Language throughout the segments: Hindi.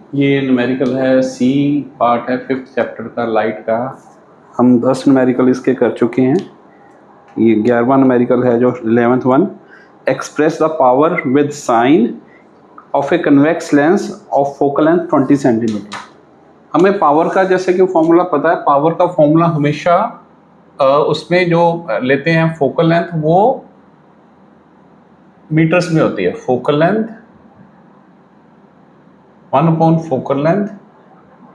ये न्यूमेरिकल है, सी पार्ट है 5th चैप्टर का लाइट का। हम 10 न्यूमेरिकल इसके कर चुके हैं। ये 11वां न्यूमेरिकल है जो 11th one. Express the power with sign of a convex lens of focal length 20 centimetre. हमें पावर का जैसे कि फॉर्मूला पता है, पावर का फॉर्मूला हमेशा उसमें जो लेते हैं फोकल लेंथ वो मीटर्स में होती है। Focal length 1 focal length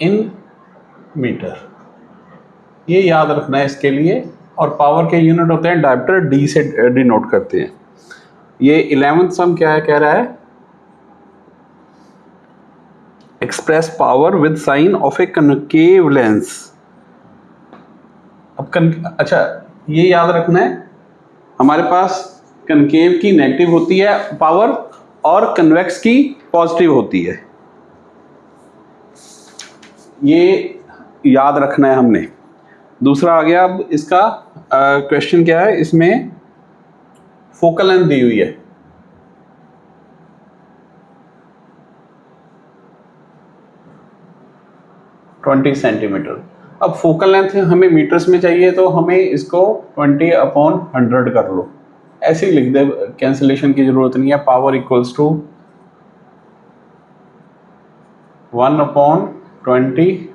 in metre, ये याद रखना है इसके लिए। और पावर के यूनिट होते हैं डायप्टर, डी से डिनोट करते हैं। ये 11th सम क्या है, कह रहा है express power with sign of a concave lens. अब अच्छा ये याद रखना है, हमारे पास कनकेव की नेगेटिव होती है पावर और कन्वेक्स की पॉजिटिव होती है, ये याद रखना है हमने। दूसरा आ गया, अब इसका क्वेश्चन क्या है, इसमें फोकल लेंथ दी हुई है, ट्वेंटी सेंटीमीटर। अब फोकल लेंथ हमें मीटर्स में चाहिए तो हमें इसको 20/100 कर लो, ऐसे ही लिख दे, कैंसिलेशन की जरूरत नहीं है। पावर इक्वल्स टू 1/20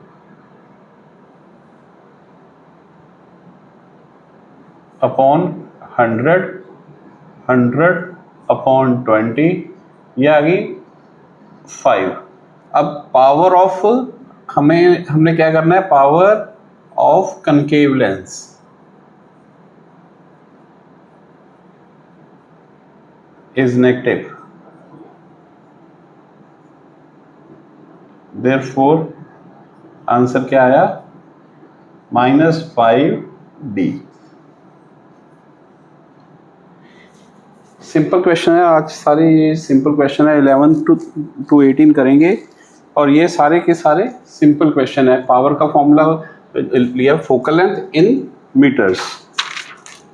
अपॉन 100, 100/20, ये आ गई 5। अब पावर ऑफ हमने क्या करना है, power of concave lens is negative, therefore answer क्या आया, -5D। सिंपल क्वेश्चन है, आज सारे ये सिंपल क्वेश्चन है। 11 टू 18 करेंगे और ये सारे के सारे सिंपल क्वेश्चन है। पावर का फॉर्मूला लिया, focal length in metres,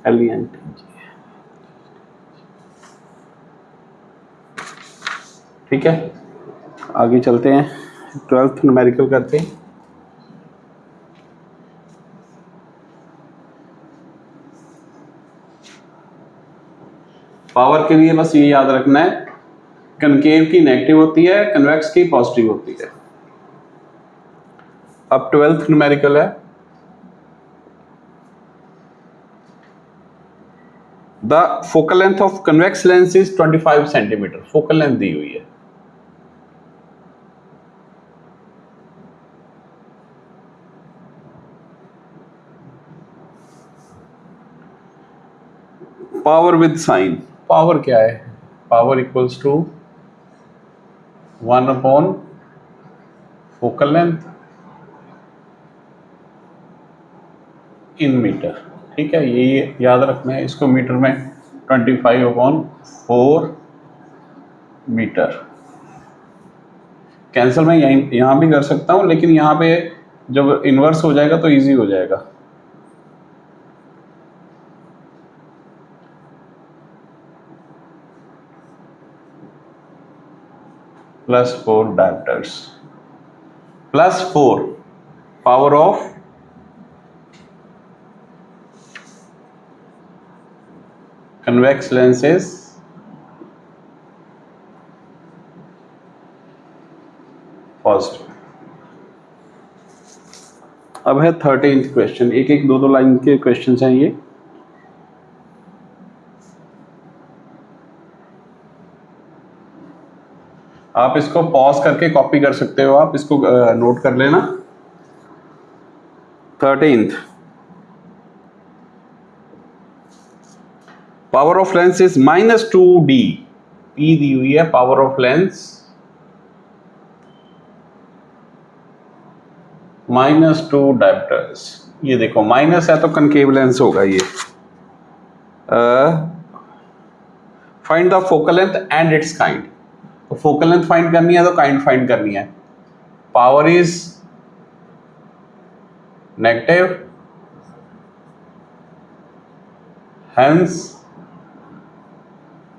LENT। ठीक है, आगे चलते हैं, 12th न्यूमेरिकल करते हैं। पावर के लिए बस ये याद रखना है, कनकेव की नेगेटिव होती है, कन्वेक्स की पॉजिटिव होती है। अब 12th न्यूमेरिकल है, the focal length of convex lens is 25 centimetre. Focal length दी हुई है, पावर विद साइन, पावर क्या है, power equals to 1 focal length in metre. ठीक है, ये याद रखना है, इसको मीटर में 25/4 मीटर। कैंसिल मैं यहाँ भी कर सकता हूँ, लेकिन यहाँ पे जब इन्वर्स हो जाएगा तो इजी हो जाएगा। +4 डायप्टर्स, +4 power of convex lenses positive. अब है 13th क्वेश्चन, एक एक दो लाइन के क्वेश्चन हैं ये। आप इसको पॉज करके कॉपी कर सकते हो, आप इसको नोट कर लेना। 13th, power of lens is -2D। P दी हुई है, पावर ऑफ लेंस -2 डायप्टर्स। ये देखो माइनस है तो कनकेव लेंस होगा ये। Find the focal length and it's kind. तो फोकल लेंथ फाइंड करनी है तो काइंड फाइंड करनी है। Power is negative, hence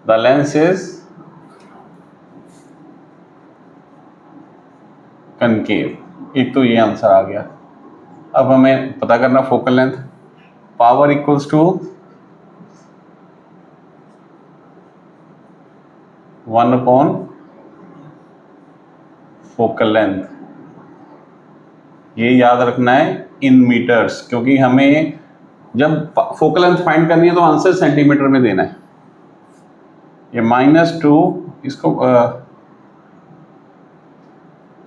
the lens is concave. एक तो ये आंसर आ गया। अब हमें पता करना focal length, power equals to 1 upon focal length. ये याद रखना है इन मीटर्स, क्योंकि हमें जब फोकल लेंथ फाइंड करनी है तो आंसर सेंटीमीटर में देना है। ये -2, इसको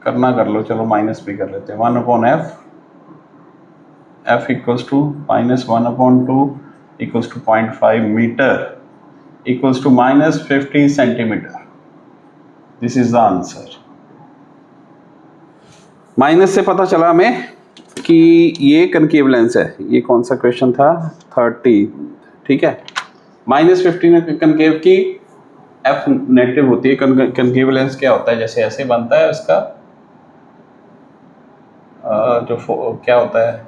करना कर लो, चलो माइनस भी कर लेते हैं। 1 upon F equals to -1 upon 2 equals to 0.5 metre equals to -50 centimetre. This is the answer. Minus से पता चला हमें कि ये कनकेव लेंस है। ये कौन सा क्वेश्चन था? 30, ठीक है। -50 में कनकेव की एफ नेगेटिव होती है। कनकेव लेंस क्या होता है? जैसे ऐसे बनता है इसका जो क्या होता है,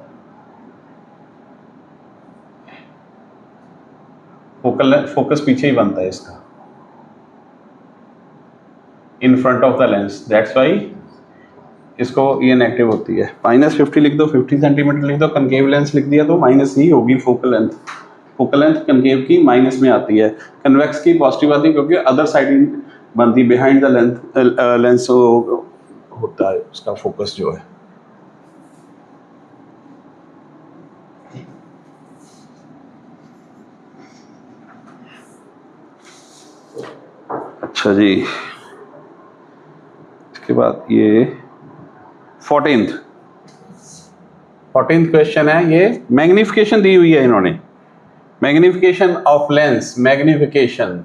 फोकस पीछे ही बनता है इसका, in front of the lens, that's why इसको ये नेगेटिव होती है। -50 लिख दो, 50 सेंटीमीटर लिख दो, कनकेव लेंस लिख दिया तो माइनस ही होगी focal length. Focal length concave की माइनस में आती है, कन्वेक्स की पॉजिटिव आती है, क्योंकि अदर साइड बनती है, बिहाइंड द लेंस होता है उसका फोकस जो है। अच्छा जी, इसके बाद ये 14th क्वेश्चन है। ये मैग्निफिकेशन दी हुई है इन्होंने, magnification of lens, magnification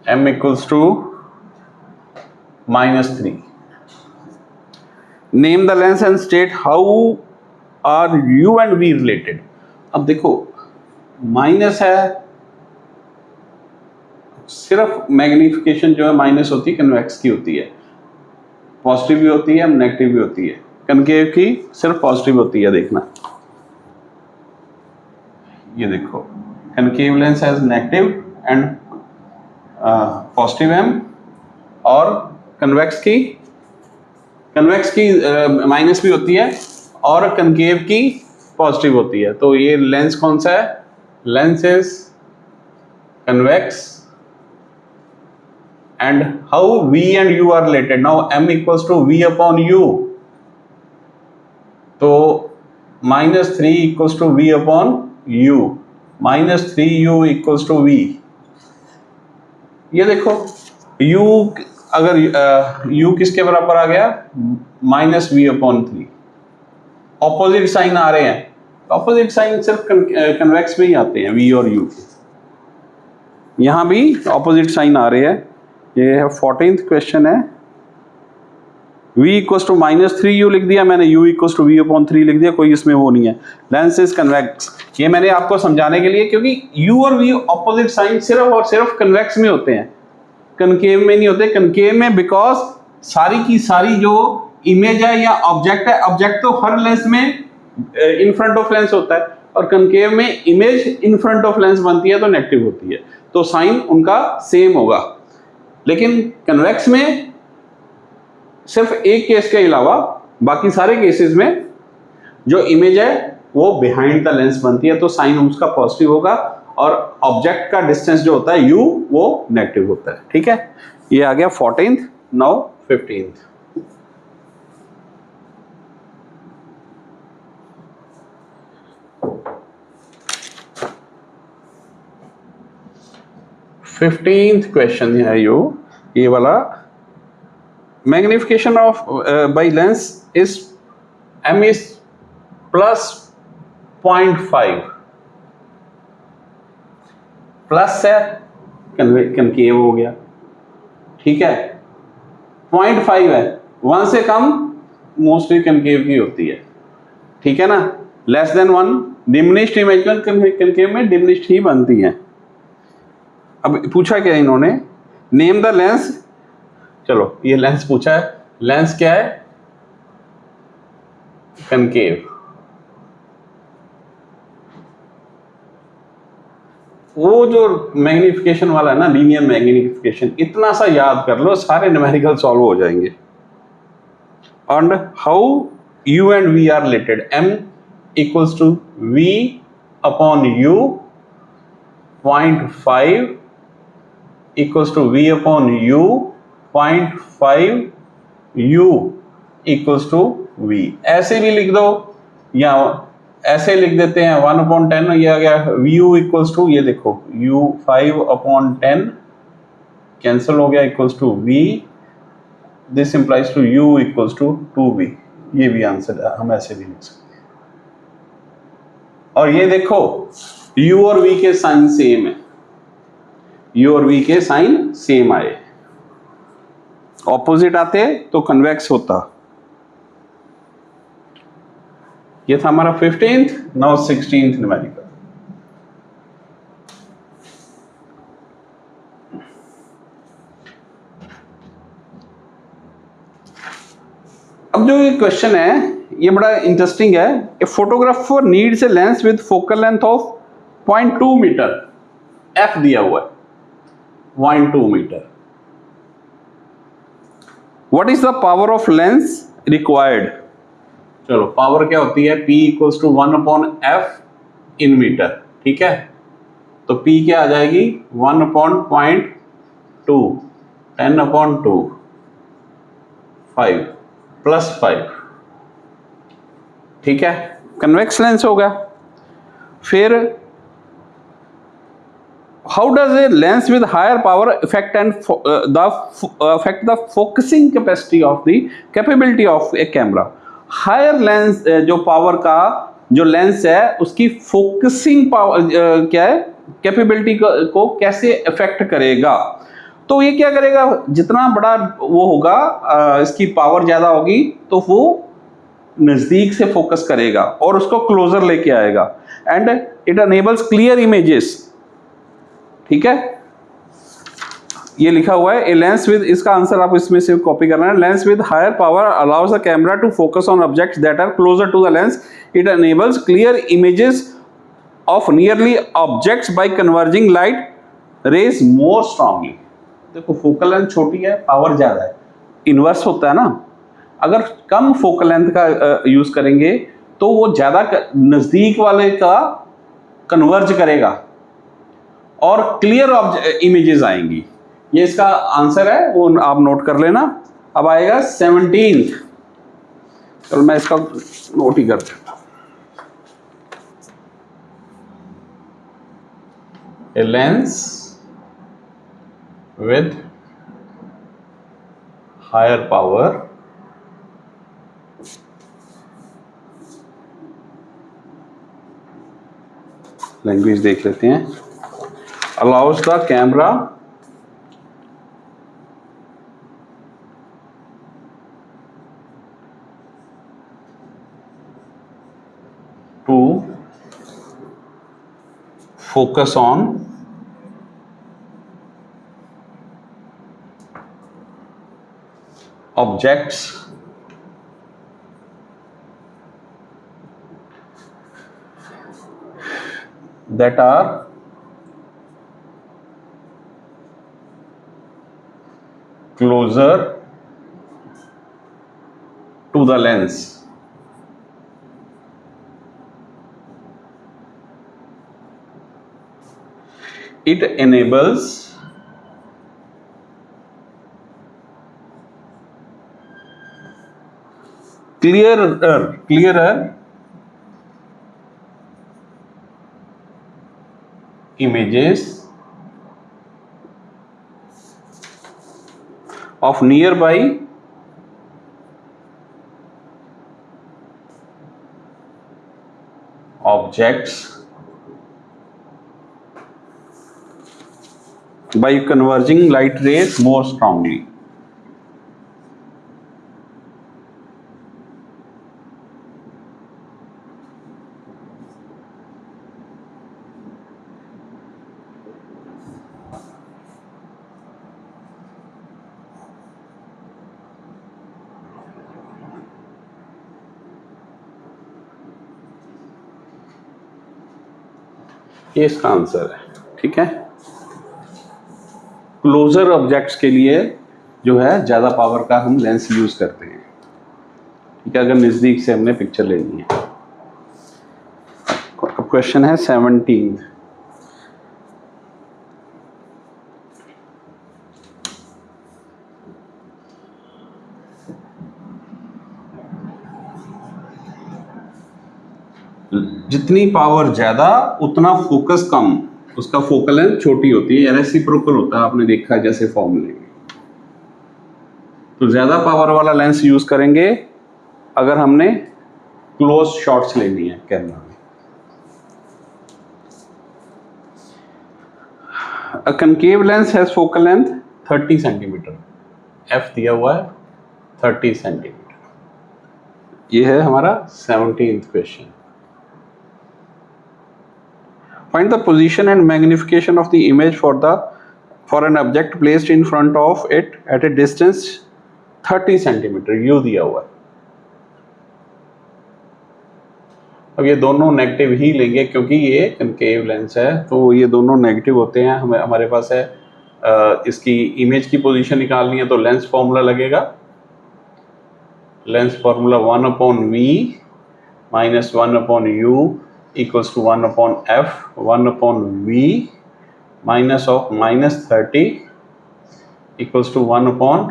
m equals to -3. Name the lens and state how are u and v related. अब देखो माइनस है, सिर्फ मैग्निफिकेशन जो है माइनस होती है, कन्वेक्स की होती है, पॉजिटिव भी होती है, नेगेटिव भी होती है। कनकेव की सिर्फ पॉजिटिव होती है। देखना ये देखो, concave lens has negative and positive M, और कन्वेक्स की माइनस भी होती है और कनकेव की पॉजिटिव होती है। तो ये लेंस कौन सा है? Lens is convex and how v and u are related. Now m equals to v upon u, तो -3 equals to v upon u, -3u equals to v। ये देखो u, अगर u किसके बराबर आ गया? -v upon 3। ऑपोजिट साइन आ रहे हैं, ऑपोजिट साइन सिर्फ कन्वेक्स में ही आते हैं, v और u के। यहां भी ऑपोजिट साइन आ रहे हैं। ये है 14th क्वेश्चन है। v इक्वल्स टू -3u लिख दिया मैंने, u equals to v upon 3 लिख दिया, कोई इसमें वो नहीं है। लेंस इज कन्वेक्स, ये मैंने आपको समझाने के लिए, क्योंकि u और v ऑपोजिट साइन सिर्फ और सिर्फ कन्वेक्स में होते हैं, कनकेव में नहीं होते। कनकेव में बिकॉज सारी की सारी जो इमेज है या ऑब्जेक्ट है, ऑब्जेक्ट तो हर लेंस में इन फ्रंट ऑफ लेंस होता है, और कनकेव में image in front of lens बनती है तो नेगेटिव होती है, तो साइन उनका सेम होगा। लेकिन कन्वेक्स में सिर्फ एक केस के अलावा बाकी सारे केसेस में जो इमेज है वो बिहाइंड द लेंस बनती है, तो साइन उसका पॉजिटिव होगा, और ऑब्जेक्ट का डिस्टेंस जो होता है u वो नेगेटिव होता है। ठीक है, ये आ गया 14th। Now 15th। क्वेश्चन है ये वाला। Magnification of by lens is m is +0.5, plus है कनकेव हो गया, ठीक है। 0.5 है, 1 से कम मोस्टली कनकेव की होती है, ठीक है ना। Less than 1 diminished image concave में डिमिनिश्ड ही बनती है। अब पूछा क्या इन्होंने? Name the lens. चलो ये लेंस पूछा है, लेंस क्या है? कनकेव। वो जो मैग्निफिकेशन वाला है ना, लीनियर मैग्निफिकेशन, इतना सा याद कर लो, सारे न्यूमेरिकल सॉल्व हो जाएंगे. And how u and v are related? M equals to v upon u, 0.5 equals to v upon u, 0.5 u equals to v. ऐसे भी लिख दो या ऐसे लिख देते हैं 1/10. ये आ गया vu equals to, ये देखो u 5/10 कैंसिल हो गया, equals to v. This implies to u equals to 2v. ये भी आंसर है, हम ऐसे भी लिख सकते हैं. और ये देखो u और v के साइन सेम है, u और v के साइन सेम आए. ऑपोजिट आते तो कन्वेक्स होता. ये था हमारा 15th. Now 16th numerical. अब जो ये क्वेश्चन है ये बड़ा इंटरेस्टिंग है. A photographer needs a lens with focal length of 0.2 metre. F दिया हुआ है 0.2 metre. What is the power of lens required? चलो पावर क्या होती है, P equals to 1/f in metre. ठीक है, तो P क्या आ जाएगी 1/0.2, 10/2, 5 प्लस 5. ठीक है, कन्वेक्स लेंस होगा. फिर how does a lens with higher power affect and affect the focusing capacity of the capability of a camera? Higher lens जो पावर का जो लेंस है उसकी फोकसिंग पावर क्या है, कैपेबिलिटी को कैसे इफेक्ट करेगा? तो ये क्या करेगा, जितना बड़ा वो होगा इसकी पावर ज्यादा होगी तो वो नजदीक से फोकस करेगा और उसको क्लोजर लेके आएगा. And it enables clear images. ठीक है, ये लिखा हुआ है ए लेंस विद, इसका आंसर आप इसमें से कॉपी करना है. Lens with higher power allows the camera to focus on objects that are closer to the lens. It enables clear images of nearly objects by converging light rays more strongly. देखो फोकल लेंथ छोटी है, पावर ज्यादा है, इनवर्स होता है ना. अगर कम फोकल लेंथ का यूज करेंगे तो वो ज्यादा नजदीक वाले का कन्वर्ज करेगा और क्लियर इमेजेस आएंगी. ये इसका आंसर है, वो आप नोट कर लेना. अब आएगा 17th. चलो मैं इसका नोट ही कर देता हूं. A lens with higher power language देख लेते हैं. Allows the camera to focus on objects that are closer to the lens. It enables clearer images of nearby objects by converging light rays more strongly. ये इसका आंसर है. ठीक है। क्लोजर ऑब्जेक्ट्स के लिए जो है ज़्यादा पावर का हम लेंस यूज़ करते हैं, ठीक है, अगर नज़दीक से हमने पिक्चर लेनी है। अब क्वेश्चन है 17। जितनी पावर ज़्यादा उतना फोकस कम, उसका फोकल लेंथ छोटी होती है, रेसिप्रोकल होता है, आपने देखा है जैसे फॉर्मूले में। तो ज़्यादा पावर वाला लेंस यूज़ करेंगे अगर हमने क्लोज शॉट्स लेनी है कैमरा में। A concave lens has focal length 30 centimetre, f दिया हुआ है 30 सेंटीमीटर। ये है हमारा 17th question. Find the position and magnification of the image for an object placed in front of it at a distance 30 centimetre, you दिया हुआ है। अब ये दोनों नेगेटिव ही लेंगे क्योंकि ये कनकेव लेंस है, तो ये दोनों नेगेटिव होते हैं। हमारे पास है इसकी इमेज की पोजीशन निकालनी है, तो लेंस फॉर्मूला लगेगा। Lens formula 1/v minus 1/u equals to 1/f 1/v minus of -30 equals to 1/,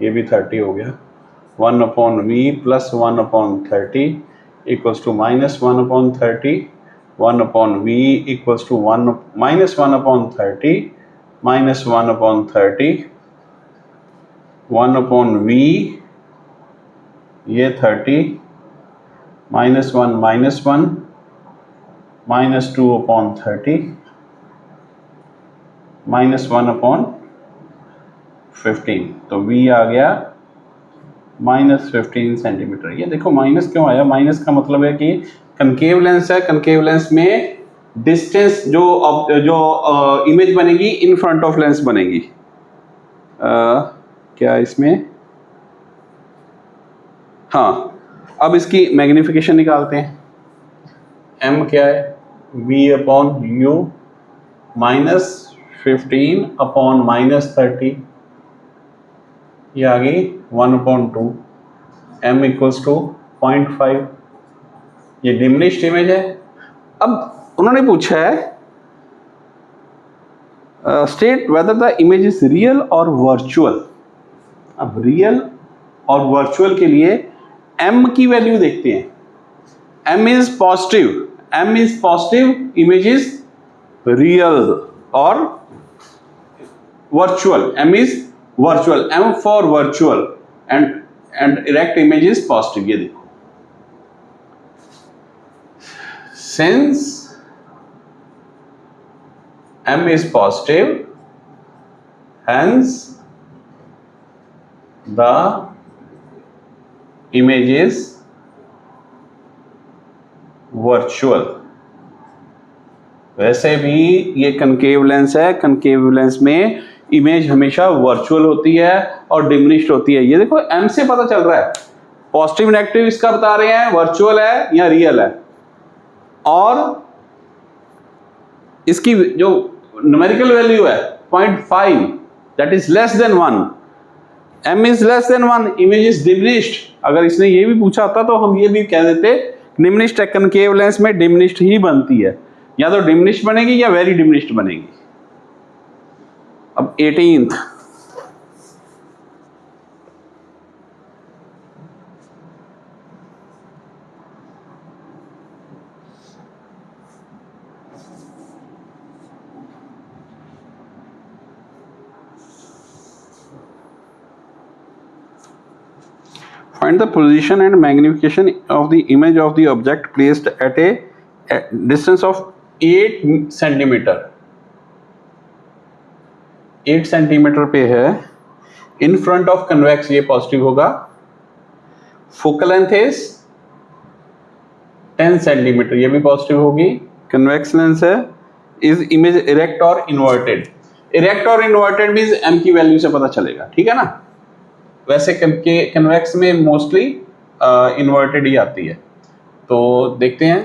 ये भी 30 हो गया, 1/v plus 1/30 equals to -1/30 1/v equals to -1/30 minus 1/30 1/v, ये 30 -1 -1 माइनस 2/30 माइनस 1/15, तो v आ गया -15 सेंटीमीटर। ये देखो माइनस क्यों आया, माइनस का मतलब है कि कनकेव लेंस है, कनकेव लेंस में डिस्टेंस जो इमेज बनेगी इन फ्रंट ऑफ लेंस बनेगी। क्या इसमें, हाँ, अब इसकी मैग्निफिकेशन निकालते हैं। m क्या है, v/u -15/-30, ये आ गई 1/2, m इक्वल्स टू 0.5, ये डिमिनिश्ड इमेज है। अब उन्होंने पूछा है state whether the image is real और वर्चुअल। अब रियल और वर्चुअल के लिए m की वैल्यू देखते हैं। m is positive, image is real और virtual, m is virtual, m for virtual and erect image is positive. ये देखो, since m is positive, hence the image is virtual। वैसे भी ये कनकेव लेंस है, कनकेव लेंस में इमेज हमेशा वर्चुअल होती है और डिमिनिश्ड होती है। ये देखो m से पता चल रहा है, पॉजिटिव नेगेटिव इसका बता रहे हैं, वर्चुअल है या रियल है। और इसकी जो न्यूमेरिकल वैल्यू है 0.5, that is less than 1, m is less than 1, image is diminished. अगर इसने ये भी पूछा होता तो हम ये भी कह देते डिमिनिश्ड कनकेव लेंस में डिमिनिश्ड ही बनती है, या तो डिमिनिश्ड बनेगी या वेरी डिमिनिश्ड बनेगी। अब 18th, find the position and magnification of the image of the object placed at a distance of 8 centimetre. 8 centimetre पे है, इन फ्रंट ऑफ कन्वेक्स, ये पॉजिटिव होगा। फोकल लेंथ इज 10 सेंटीमीटर, ये भी पॉजिटिव होगी। कन्वेक्स लेंस है, इज इमेज इरेक्ट और इन्वर्टेड। इरेक्ट और इन्वर्टेड मींस m की वैल्यू से पता चलेगा, ठीक है ना। वैसे कन्वेक्स में मोस्टली इन्वर्टेड ही आती है। तो देखते हैं,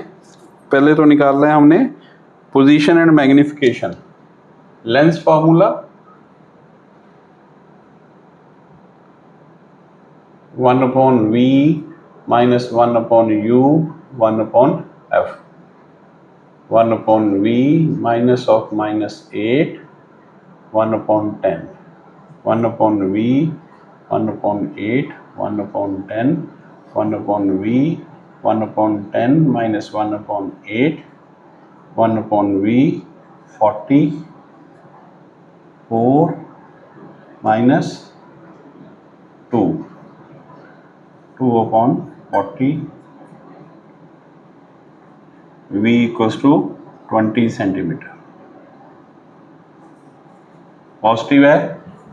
पहले तो निकाल रहे हैं हमने position and magnification, lens formula 1/v minus 1/u 1/f, 1/v minus of -8 1/10, 1/v 1/8 1/10, 1/v 1/10 minus 1/8 1/v 44 minus 2 2/40, v equals to 20 centimetre. Positive है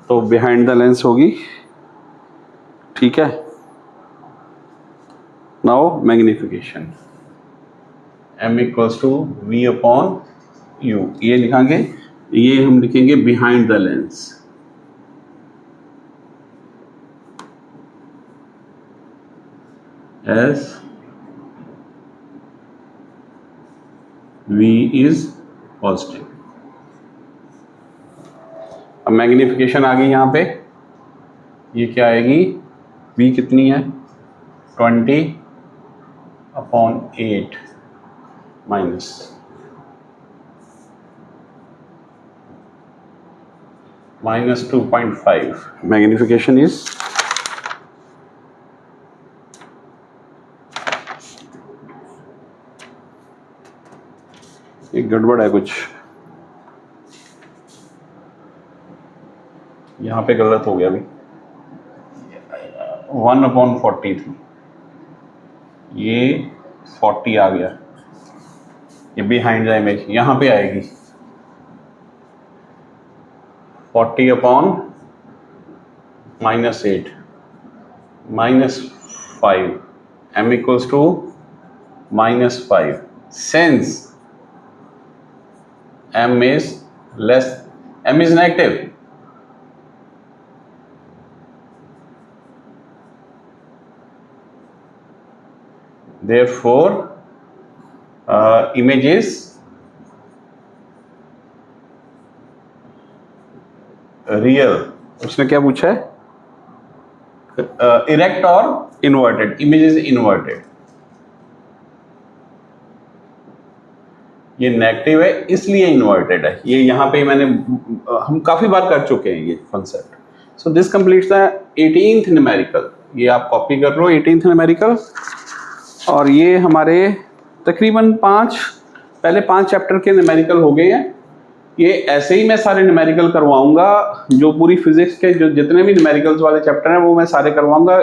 तो बिहाइंड द लेंस होगी, ठीक है। Now magnification, m equals to v/u, ये लिखेंगे, ये हम लिखेंगे behind the lens, as v is positive. अब मैग्निफिकेशन आ गई यहाँ पे, ये क्या आएगी, v कितनी है 20/8 माइनस -2.5, मैग्निफिकेशन इज एक गड़बड़ है कुछ, यहाँ पे गलत हो गया अभी, 1/40 थी, ये 40 आ गया, ये बिहाइंड द इमेज यहाँ पे आएगी 40/-8 -5, m equals to -5, since m is negative, therefore image is real. उसने क्या पूछा है, इरेक्ट और इन्वर्टेड, इमेज इज इन्वर्टेड, ये नेगेटिव है इसलिए इन्वर्टेड है, ये यहाँ पे मैंने हम काफी बार कर चुके हैं ये concept. So this completes the 18th numerical, ये आप कॉपी कर लो 18th न्यूमेरिकल, और ये हमारे तकरीबन पहले 5 चैप्टर के न्यूमेरिकल हो गए हैं। ये ऐसे ही मैं सारे न्यूमेरिकल करवाऊंगा, जो पूरी फिजिक्स के जो जितने भी न्यूमेरिकल्स वाले चैप्टर हैं वो मैं सारे करवाऊंगा,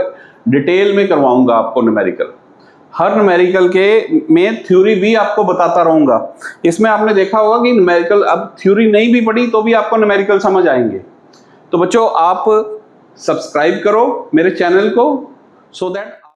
डिटेल में करवाऊंगा आपको न्यूमेरिकल। हर न्यूमेरिकल के में थ्योरी भी आपको बताता रहूंगा। इसमें आपने देखा होगा कि न्यूमेरिकल, अब थ्योरी नहीं भी पढ़ी तो भी आपको न्यूमेरिकल समझ आएंगे। तो बच्चों आप सब्सक्राइब करो मेरे चैनल को, सो दैट